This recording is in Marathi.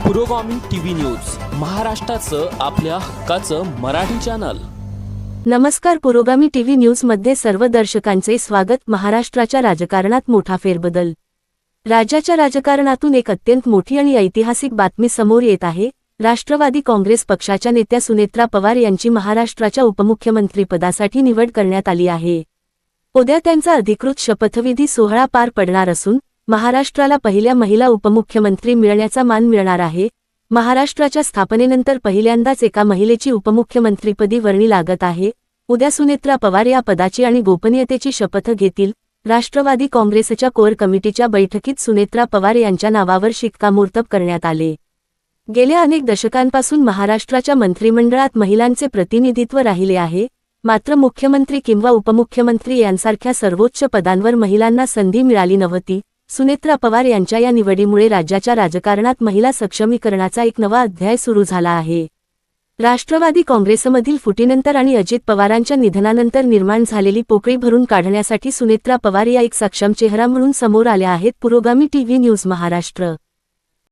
पुरोगामी टीव्ही न्यूज, महाराष्ट्राचं आपल्या हक्काचं मराठी चॅनल। नमस्कार, पुरोगामी टीव्ही न्यूज मध्ये सर्व दर्शकांचे स्वागत। महाराष्ट्राच्या राजकारणात मोठा फेरबदल। राज्याच्या राजकारणातून एक अत्यंत मोठी आणि ऐतिहासिक बातमी समोर येत आहे। राष्ट्रवादी काँग्रेस पक्षाच्या नेत्या सुनेत्रा पवार यांची महाराष्ट्राच्या उपमुख्यमंत्रीपदासाठी निवड करण्यात आली आहे। उद्या त्यांचा अधिकृत शपथविधी सोहळा पार पडणार असून महाराष्ट्राला पहिल्या महिला उपमुख्यमंत्री मिळण्याचा मान मिळणार आहे। महाराष्ट्राच्या स्थापनेनंतर पहिल्यांदाच एका महिलेची उपमुख्यमंत्रीपदी वर्णी लागत आहे। उद्या सुनेत्रा पवार या पदाची आणि गोपनीयतेची शपथ घेतील। राष्ट्रवादी काँग्रेसच्या कोर कमिटीच्या बैठकीत सुनेत्रा पवार यांच्या नावावर शिक्कामोर्तब करण्यात आले। गेल्या अनेक दशकांपासून महाराष्ट्राच्या मंत्रिमंडळात महिलांचे प्रतिनिधित्व राहिले आहे, मात्र मुख्यमंत्री किंवा उपमुख्यमंत्री यांसारख्या सर्वोच्च पदांवर महिलांना संधी मिळाली नव्हती। सुनेत्रा पवार यांच्या या निवडीमुळे राज्याच्या राजकारणात महिला सक्षमीकरणाचा एक नवा अध्याय सुरू झाला आहे। राष्ट्रवादी काँग्रेसमधील फुटीनंतर आणि अजित पवारांच्या निधनानंतर निर्माण झालेली पोकळी भरून काढण्यासाठी सुनेत्रा पवार या एक सक्षम चेहरा म्हणून समोर आल्या आहेत। पुरोगामी टीव्ही न्यूज महाराष्ट्र।